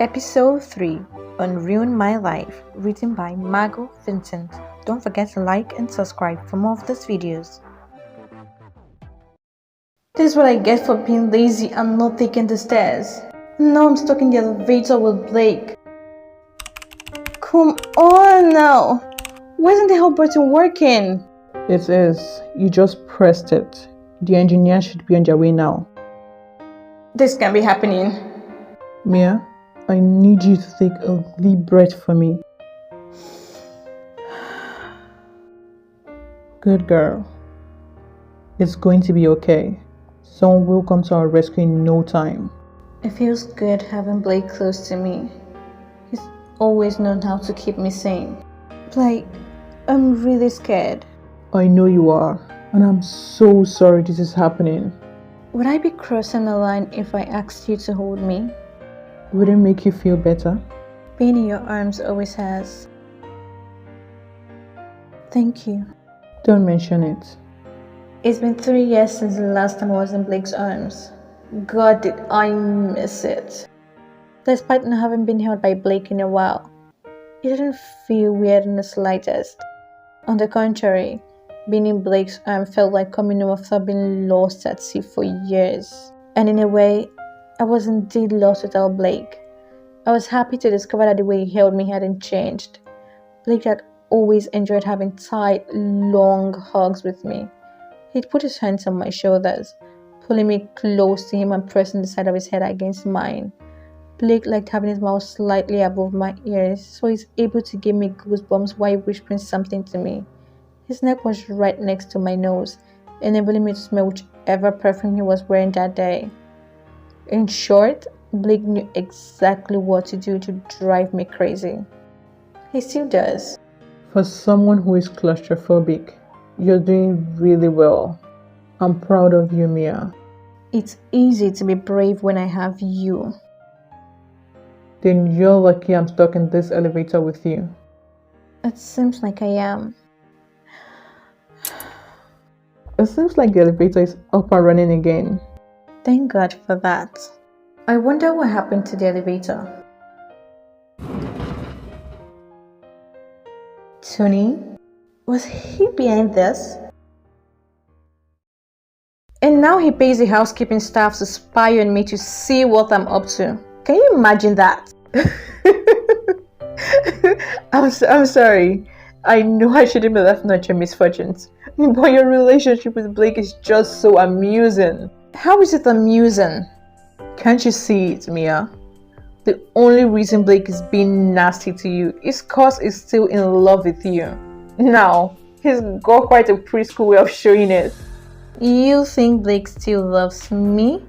Episode 3 on Ruin My Life, written by Margo, Vincent. Don't forget to like and subscribe for more of these videos. This is what I get for being lazy and not taking the stairs. Now I'm stuck in the elevator with Blake. Come on now! Why isn't the help button working? It is. You just pressed it. The engineer should be on their way now. This can't be happening. Mia, I need you to take a deep breath for me. Good girl. It's going to be okay. Someone will come to our rescue in no time. It feels good having Blake close to me. He's always known how to keep me sane. Blake, I'm really scared. I know you are, and I'm so sorry this is happening. Would I be crossing the line if I asked you to hold me? Would it make you feel better? Being in your arms always has. Thank you. Don't mention it. It's been 3 years since the last time I was in Blake's arms. God, did I miss it. Despite not having been held by Blake in a while, it didn't feel weird in the slightest. On the contrary, being in Blake's arms felt like coming home after being lost at sea for years. And in a way, I was indeed lost without Blake. I was happy to discover that the way he held me hadn't changed. Blake had always enjoyed having tight, long hugs with me. He'd put his hands on my shoulders, pulling me close to him and pressing the side of his head against mine. Blake liked having his mouth slightly above my ears, so he's able to give me goosebumps while whispering something to me. His neck was right next to my nose, enabling me to smell whichever perfume he was wearing that day. In short, Blake knew exactly what to do to drive me crazy. He still does. For someone who is claustrophobic, you're doing really well. I'm proud of you, Mia. It's easy to be brave when I have you. Then you're lucky I'm stuck in this elevator with you. It seems like I am. It seems like the elevator is up and running again. Thank God for that. I wonder what happened to the elevator. Tony? Was he behind this? And now he pays the housekeeping staff to spy on me to see what I'm up to. Can you imagine that? I'm sorry. I know I shouldn't be laughing at your misfortunes, but your relationship with Blake is just so amusing. How is it amusing? Can't you see it, Mia? The only reason Blake is being nasty to you is cause he's still in love with you. Now, he's got quite a preschool way of showing it. You think Blake still loves me?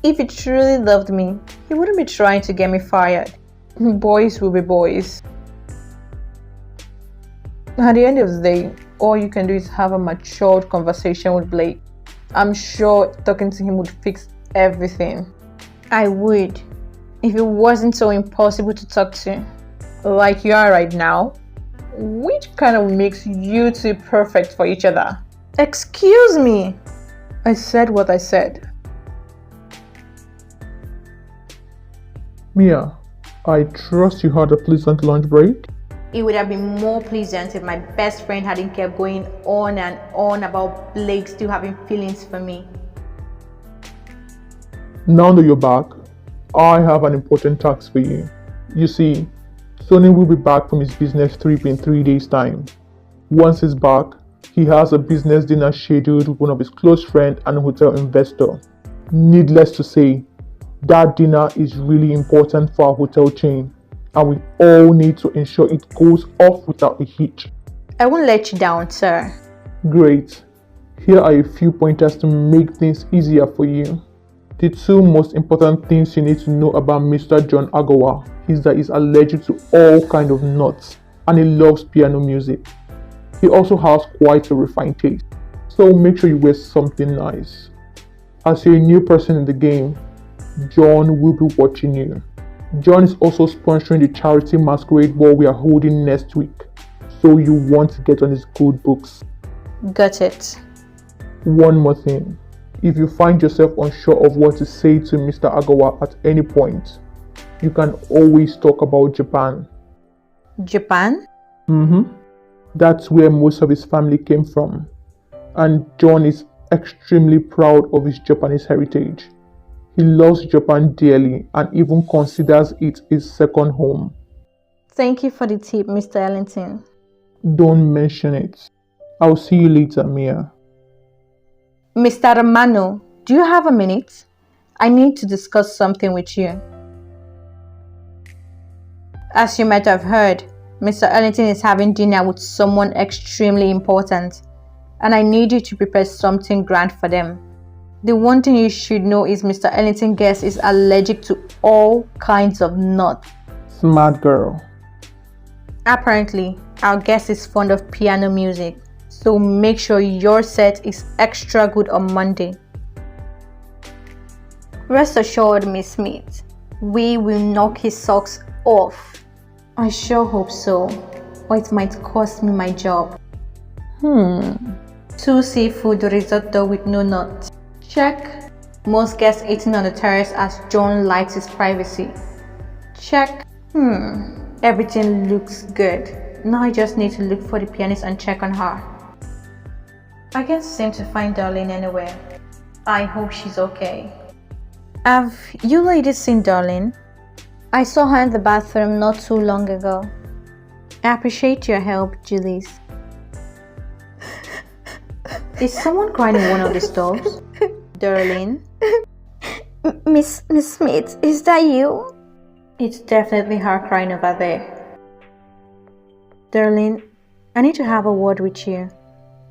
If he truly loved me, he wouldn't be trying to get me fired. Boys will be boys. At the end of the day, all you can do is have a matured conversation with Blake. I'm sure talking to him would fix everything. I would, if it wasn't so impossible to talk to, like you are right now, which kind of makes you two perfect for each other. Excuse me. I said what I said. Mia, I trust you had a pleasant lunch break. It would have been more pleasant if my best friend hadn't kept going on and on about Blake still having feelings for me. Now that you're back, I have an important task for you. You see, Sonny will be back from his business trip in 3 days' time. Once he's back, he has a business dinner scheduled with one of his close friends and a hotel investor. Needless to say, that dinner is really important for our hotel chain, and we all need to ensure it goes off without a hitch. I won't let you down, sir. Great. Here are a few pointers to make things easier for you. The two most important things you need to know about Mr. John Agawa is that he's allergic to all kinds of nuts and he loves piano music. He also has quite a refined taste, so make sure you wear something nice. As you're a new person in the game, John will be watching you. John is also sponsoring the charity masquerade ball we are holding next week, so you want to get on his good books. Got it. One more thing. If you find yourself unsure of what to say to Mr. Agawa at any point, You can always talk about Japan. Japan? That's where most of his family came from. And John is extremely proud of his Japanese heritage. He loves Japan dearly and even considers it his second home. Thank you for the tip, Mr. Ellington. Don't mention it. I'll see you later, Mia. Mr. Romano, do you have a minute? I need to discuss something with you. As you might have heard, Mr. Ellington is having dinner with someone extremely important, and I need you to prepare something grand for them. The one thing you should know is Mr. Ellington's guest is allergic to all kinds of nuts. Smart girl. Apparently, our guest is fond of piano music, so make sure your set is extra good on Monday. Rest assured, Miss Smith, we will knock his socks off. I sure hope so, or it might cost me my job. 2 seafood risotto with no nuts. Check. Most guests eating on the terrace as John likes his privacy. Check. Everything looks good. Now I just need to look for the pianist and check on her. I can't seem to find Darlene anywhere. I hope she's okay. Have you ladies seen Darlene? I saw her in the bathroom not too long ago. I appreciate your help, Julius. Is someone crying in one of the stalls? Darlene? Miss Smith, is that you? It's definitely her crying over there. Darlene, I need to have a word with you.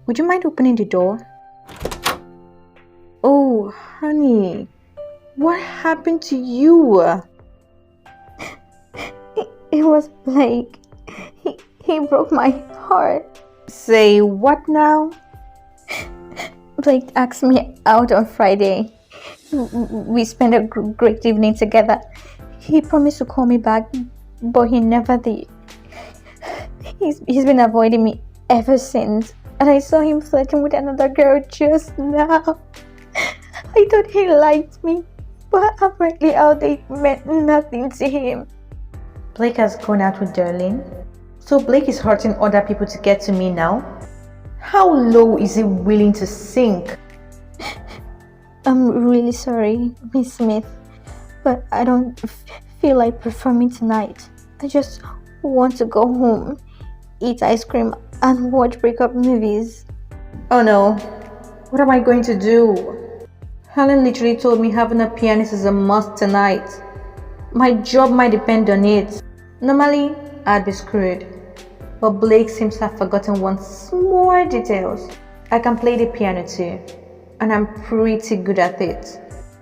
Would you mind opening the door? Oh, honey, what happened to you? It was Blake. He broke my heart. Say what now? Blake asked me out on Friday. We spent a great evening together. He promised to call me back, but he never did. He's been avoiding me ever since, and I saw him flirting with another girl just now. I thought he liked me, but apparently our date meant nothing to him. Blake has gone out with Darlene. So Blake is hurting other people to get to me now? How low is he willing to sink? I'm really sorry, Miss Smith, but I don't feel like performing tonight. I just want to go home, eat ice cream, and watch breakup movies. Oh no, what am I going to do? Helen literally told me having a pianist is a must tonight. My job might depend on it. Normally, I'd be screwed. But Blake seems to have forgotten one small detail. I can play the piano too, and I'm pretty good at it.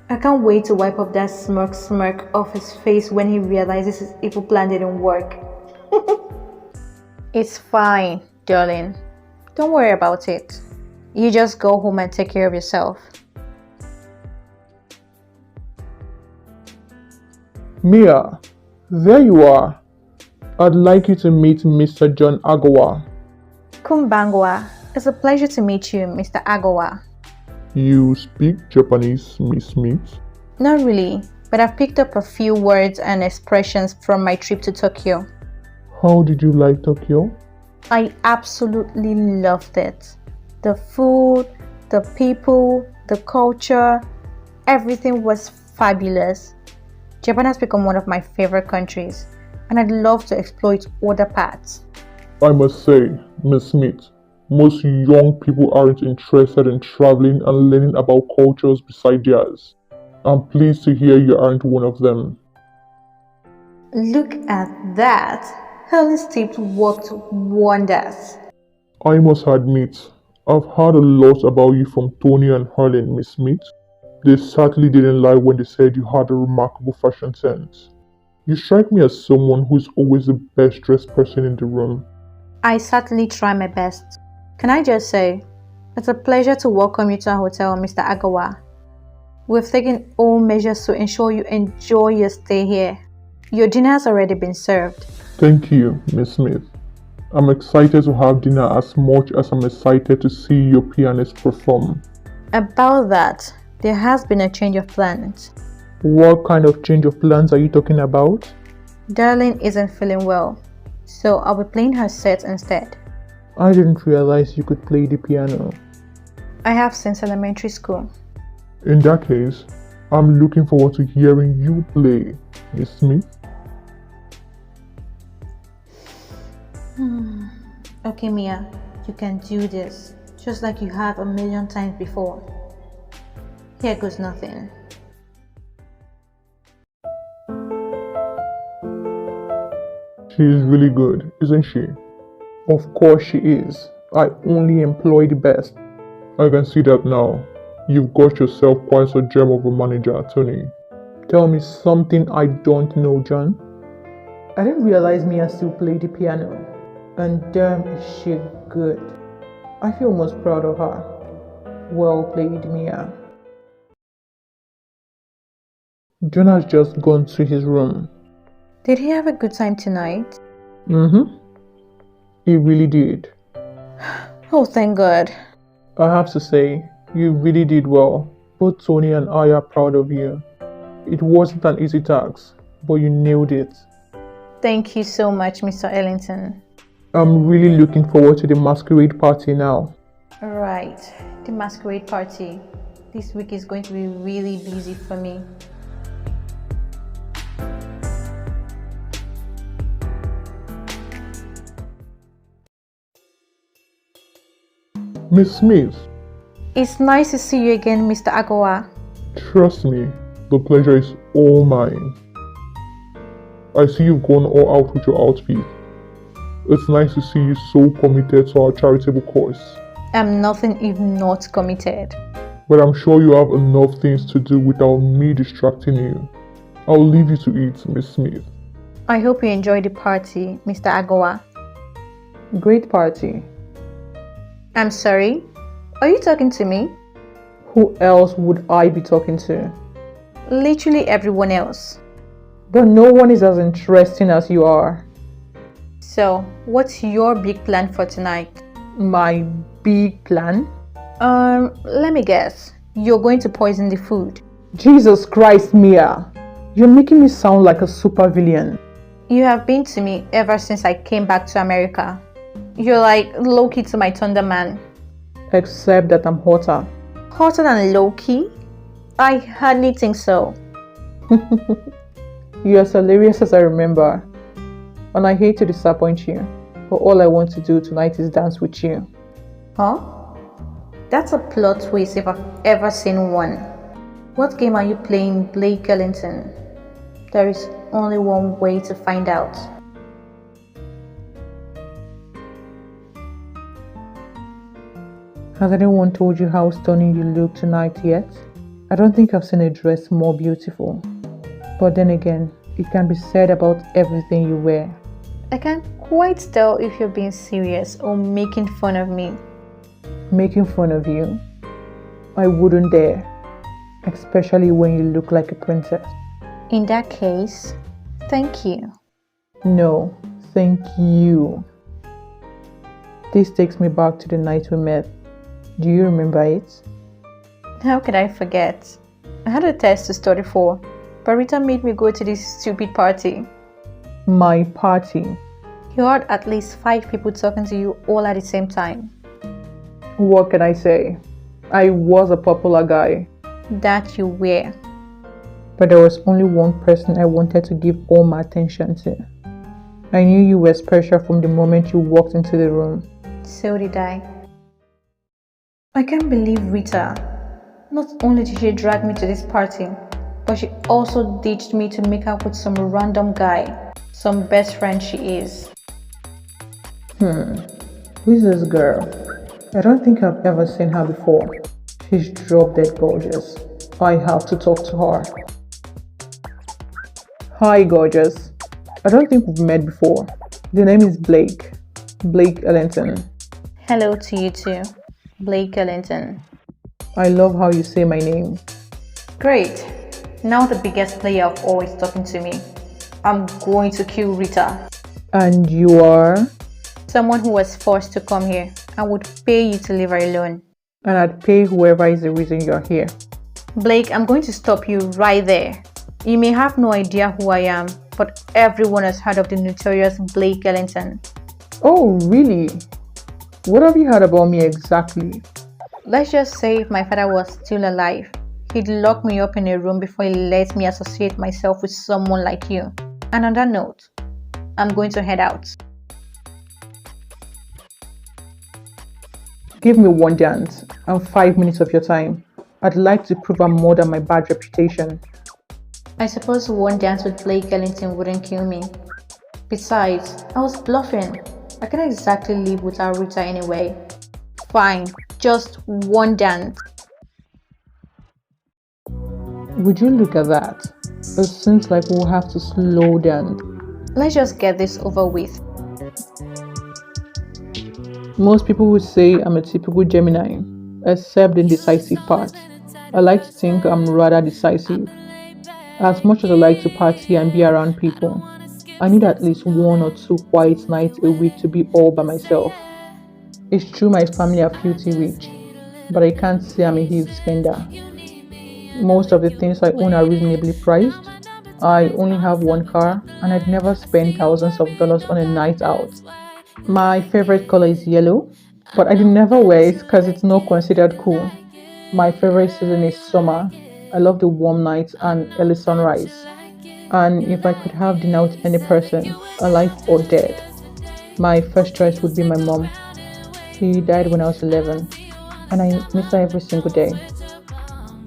I can't wait to wipe off that smirk off his face when he realizes his evil plan didn't work. It's fine, darling. Don't worry about it. You just go home and take care of yourself. Mia, there you are. I'd like you to meet Mr. John Agawa. Kumbangwa. It's a pleasure to meet you, Mr. Agawa. You speak Japanese, Miss Smith? Not really, but I've picked up a few words and expressions from my trip to Tokyo. How did you like Tokyo? I absolutely loved it. The food, the people, the culture, everything was fabulous. Japan has become one of my favorite countries, and I'd love to explore its other parts. I must say, Miss Smith, most young people aren't interested in traveling and learning about cultures beside theirs. I'm pleased to hear you aren't one of them. Look at that! Helen's tips worked wonders. I must admit, I've heard a lot about you from Tony and Helen, Miss Smith. They certainly didn't lie when they said you had a remarkable fashion sense. You strike me as someone who is always the best dressed person in the room. I certainly try my best. Can I just say, it's a pleasure to welcome you to our hotel, Mr. Agawa. We've taken all measures to ensure you enjoy your stay here. Your dinner has already been served. Thank you, Miss Smith. I'm excited to have dinner as much as I'm excited to see your pianist perform. About that, there has been a change of plans. What kind of change of plans are you talking about? Darling isn't feeling well, so I'll be playing her set instead. I didn't realize you could play the piano. I have since elementary school. In that case, I'm looking forward to hearing you play, Miss Smith. Okay, Mia, you can do this, just like you have a million times before. Here goes nothing. She is really good, isn't she? Of course she is. I only employ the best. I can see that now. You've got yourself quite a gem of a manager, Tony. Tell me something I don't know, John. I didn't realize Mia still played the piano. And damn is she good. I feel most proud of her. Well played, Mia. John has just gone to his room. Did he have a good time tonight? He really did. Oh, thank God. I have to say, you really did well. Both Tony and I are proud of you. It wasn't an easy task, but you nailed it. Thank you so much, Mr. Ellington. I'm really looking forward to the masquerade party now. Right, the masquerade party. This week is going to be really busy for me. Miss Smith, It's nice to see you again, Mr. Agowa. trust me, the pleasure is all mine. I see you've gone all out with your outfit. It's nice to see you so committed to our charitable cause. I'm nothing if not committed. But I'm sure you have enough things to do without me distracting you. I'll leave you to eat, Miss Smith. I hope you enjoy the party, Mr. Agowa. Great party. I'm sorry, are you talking to me? Who else would I be talking to? Literally everyone else. But no one is as interesting as you are. So, what's your big plan for tonight? My big plan? Let me guess. You're going to poison the food. Jesus Christ, Mia. You're making me sound like a supervillain. You have been to me ever since I came back to America. You're like Loki to my Thunder Man. Except that I'm hotter. Hotter than Loki? I hardly think so. You're as hilarious as I remember. And I hate to disappoint you, but all I want to do tonight is dance with you. Huh? That's a plot twist if I've ever seen one. What game are you playing, Blake Ellington? There is only one way to find out. Has anyone told you how stunning you look tonight yet? I don't think I've seen a dress more beautiful. But then again, it can be said about everything you wear. I can't quite tell if you're being serious or making fun of me. Making fun of you? I wouldn't dare. Especially when you look like a princess. In that case, thank you. No, thank you. This takes me back to the night we met. Do you remember it? How could I forget? I had a test to study for, but Rita made me go to this stupid party. My party. You had at least 5 people talking to you all at the same time. What can I say? I was a popular guy. That you were. But there was only one person I wanted to give all my attention to. I knew you were special from the moment you walked into the room. So did I. I can't believe Rita. Not only did she drag me to this party, but she also ditched me to make out with some random guy. Some best friend she is. Who's this girl? I don't think I've ever seen her before. She's drop dead gorgeous. I have to talk to her. Hi, gorgeous. I don't think we've met before. The name is Blake. Blake Ellington. Hello to you too, Blake Ellington. I love how you say my name. Great. Now the biggest player of all is talking to me. I'm going to kill Rita. And you are? Someone who was forced to come here and would pay you to leave her alone. And I'd pay whoever is the reason you're here. Blake, I'm going to stop you right there. You may have no idea who I am, but everyone has heard of the notorious Blake Ellington. Oh, really? What have you heard about me exactly? Let's just say if my father was still alive, he'd lock me up in a room before he lets me associate myself with someone like you. And on that note, I'm going to head out. Give me one dance and 5 minutes of your time. I'd like to prove I'm more than my bad reputation. I suppose one dance with Blake Ellington wouldn't kill me. Besides, I was bluffing. I can't exactly live without Rita anyway. Fine, just one dance. Would you look at that? It seems like we'll have to slow down. Let's just get this over with. Most people would say I'm a typical Gemini, except the indecisive part. I like to think I'm rather decisive. As much as I like to party and be around people, I need at least 1 or 2 quiet nights a week to be all by myself. It's true my family are filthy rich, but I can't say I'm a huge spender. Most of the things I own are reasonably priced. I only have one car, and I'd never spend thousands of dollars on a night out. My favorite color is yellow, but I never wear it because it's not considered cool. My favorite season is summer. I love the warm nights and early sunrise. And if I could have dinner with any person, alive or dead, my first choice would be my mom. She died when I was 11, and I miss her every single day.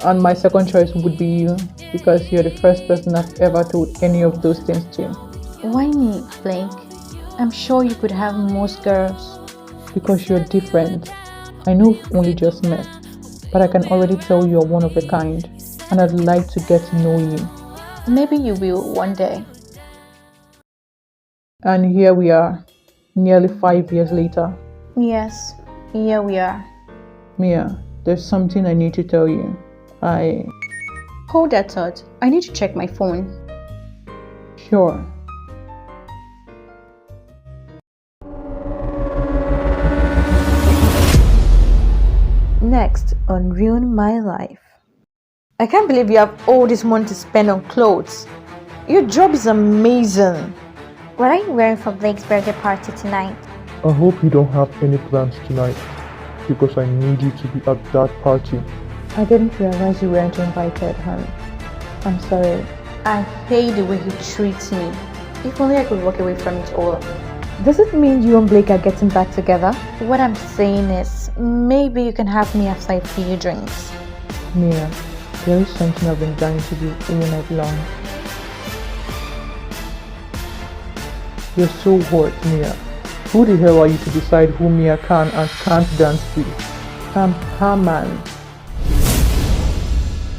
And my second choice would be you, because you're the first person I've ever told any of those things to. Why me, Blake? I'm sure you could have most girls. Because you're different. I know we've only just met, but I can already tell you're one of a kind, and I'd like to get to know you. Maybe you will one day. And here we are, nearly 5 years later. Yes, here we are. Mia, there's something I need to tell you. Hold that thought. I need to check my phone. Sure. Next on Ruin My Life. I can't believe you have all this money to spend on clothes. Your job is amazing. What are you wearing for Blake's birthday party tonight? I hope you don't have any plans tonight, because I need you to be at that party. I didn't realize you weren't invited, hon. I'm sorry. I hate the way he treats me. If only I could walk away from it all. Does it mean you and Blake are getting back together? What I'm saying is, maybe you can have me after a few drinks. Mia, there is something I've been dying to do all night long. You're so hot, Mia. Who the hell are you to decide who Mia can and can't dance with? I'm her man.